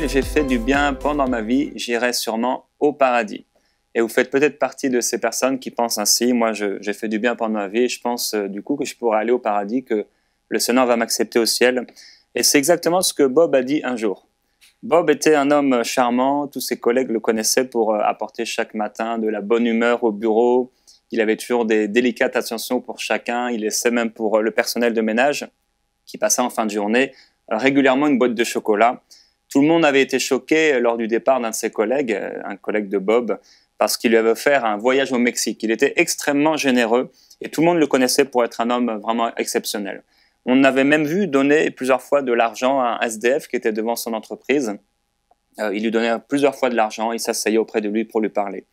j'ai fait du bien pendant ma vie, j'irai sûrement au paradis. Et vous faites peut-être partie de ces personnes qui pensent ainsi. Moi, j'ai fait du bien pendant ma vie et je pense du coup que je pourrai aller au paradis, que le Seigneur va m'accepter au ciel. Et c'est exactement ce que Bob a dit un jour. Bob était un homme charmant, tous ses collègues le connaissaient pour apporter chaque matin de la bonne humeur au bureau. Il avait toujours des délicates attentions pour chacun. Il laissait même pour le personnel de ménage qui passait en fin de journée régulièrement une boîte de chocolat. Tout le monde avait été choqué lors du départ d'un de ses collègues, un collègue de Bob, parce qu'il lui avait offert un voyage au Mexique. Il était extrêmement généreux et tout le monde le connaissait pour être un homme vraiment exceptionnel. On avait même vu donner plusieurs fois de l'argent à un SDF qui était devant son entreprise. Il lui donnait plusieurs fois de l'argent, il s'asseyait auprès de lui pour lui parler.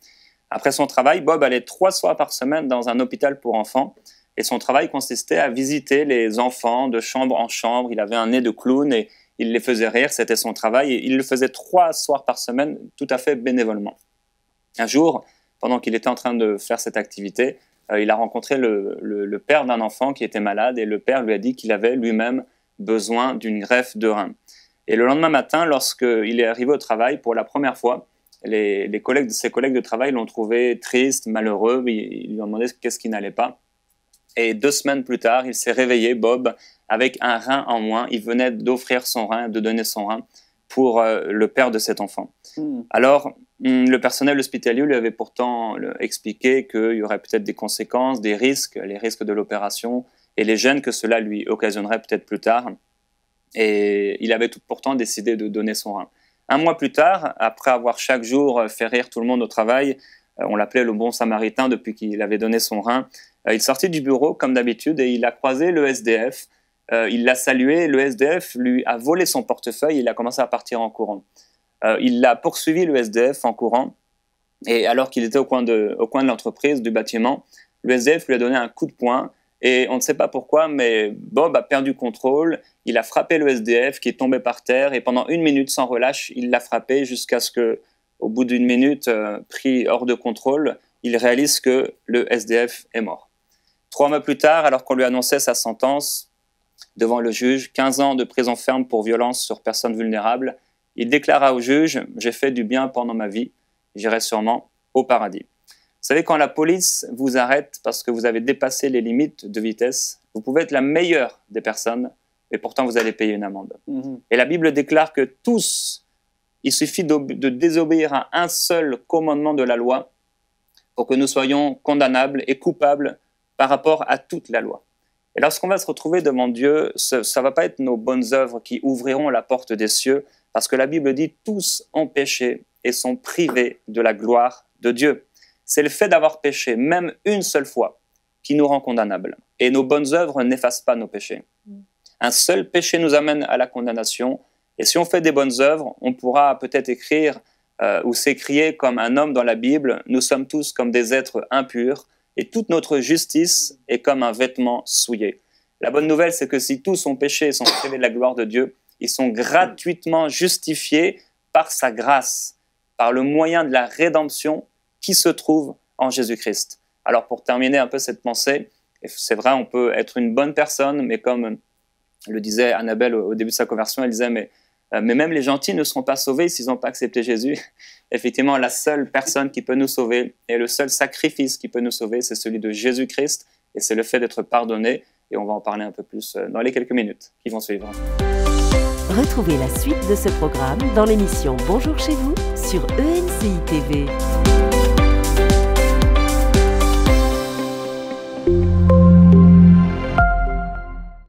Après son travail, Bob allait 3 soirs par semaine dans un hôpital pour enfants et son travail consistait à visiter les enfants de chambre en chambre. Il avait un nez de clown et il les faisait rire, c'était son travail et il le faisait 3 soirs par semaine tout à fait bénévolement. Un jour, pendant qu'il était en train de faire cette activité, il a rencontré le père d'un enfant qui était malade et le père lui a dit qu'il avait lui-même besoin d'une greffe de rein. Et le lendemain matin, lorsqu'il est arrivé au travail pour la première fois, ses collègues de travail l'ont trouvé triste, malheureux, ils lui ont demandé qu'est-ce qui n'allait pas. Et 2 semaines plus tard, il s'est réveillé, Bob, avec un rein en moins. Il venait d'offrir son rein, de donner son rein pour le père de cet enfant. Alors, le personnel hospitalier lui avait pourtant expliqué qu'il y aurait peut-être des conséquences, des risques, les risques de l'opération et les gênes que cela lui occasionnerait peut-être plus tard. Et il avait pourtant décidé de donner son rein. 1 mois plus tard, après avoir chaque jour fait rire tout le monde au travail, on l'appelait le bon samaritain depuis qu'il avait donné son rein, il sortit du bureau comme d'habitude et il a croisé le SDF. Il l'a salué, le SDF lui a volé son portefeuille et il a commencé à partir en courant. Il a poursuivi le SDF en courant et alors qu'il était au coin de l'entreprise, du bâtiment, le SDF lui a donné un coup de poing et on ne sait pas pourquoi, mais Bob a perdu contrôle, il a frappé le SDF qui est tombé par terre et pendant 1 minute sans relâche, il l'a frappé jusqu'à ce que, au bout d'1 minute, pris hors de contrôle, il réalise que le SDF est mort. 3 mois plus tard, alors qu'on lui annonçait sa sentence devant le juge, 15 ans de prison ferme pour violence sur personnes vulnérables, il déclara au juge « J'ai fait du bien pendant ma vie, j'irai sûrement au paradis ». Vous savez, quand la police vous arrête parce que vous avez dépassé les limites de vitesse, vous pouvez être la meilleure des personnes, et pourtant vous allez payer une amende. Et la Bible déclare que tous, il suffit de désobéir à un seul commandement de la loi pour que nous soyons condamnables et coupables par rapport à toute la loi. Et lorsqu'on va se retrouver devant Dieu, ça ne va pas être nos bonnes œuvres qui ouvriront la porte des cieux, parce que la Bible dit « tous ont péché et sont privés de la gloire de Dieu ». C'est le fait d'avoir péché, même une seule fois, qui nous rend condamnables. Et nos bonnes œuvres n'effacent pas nos péchés. Un seul péché nous amène à la condamnation. Et si on fait des bonnes œuvres, on pourra peut-être écrire ou s'écrier comme un homme dans la Bible « Nous sommes tous comme des êtres impurs et toute notre justice est comme un vêtement souillé ». La bonne nouvelle, c'est que si tous ont péché et sont privés de la gloire de Dieu, ils sont gratuitement justifiés par sa grâce, par le moyen de la rédemption qui se trouve en Jésus-Christ. Alors pour terminer un peu cette pensée, c'est vrai, on peut être une bonne personne, mais comme le disait Annabelle au début de sa conversion, elle disait mais même les gentils ne seront pas sauvés s'ils n'ont pas accepté Jésus. Effectivement, la seule personne qui peut nous sauver et le seul sacrifice qui peut nous sauver, c'est celui de Jésus-Christ et c'est le fait d'être pardonné. Et on va en parler un peu plus dans les quelques minutes qui vont suivre. Retrouvez la suite de ce programme dans l'émission Bonjour chez vous sur ENCI TV.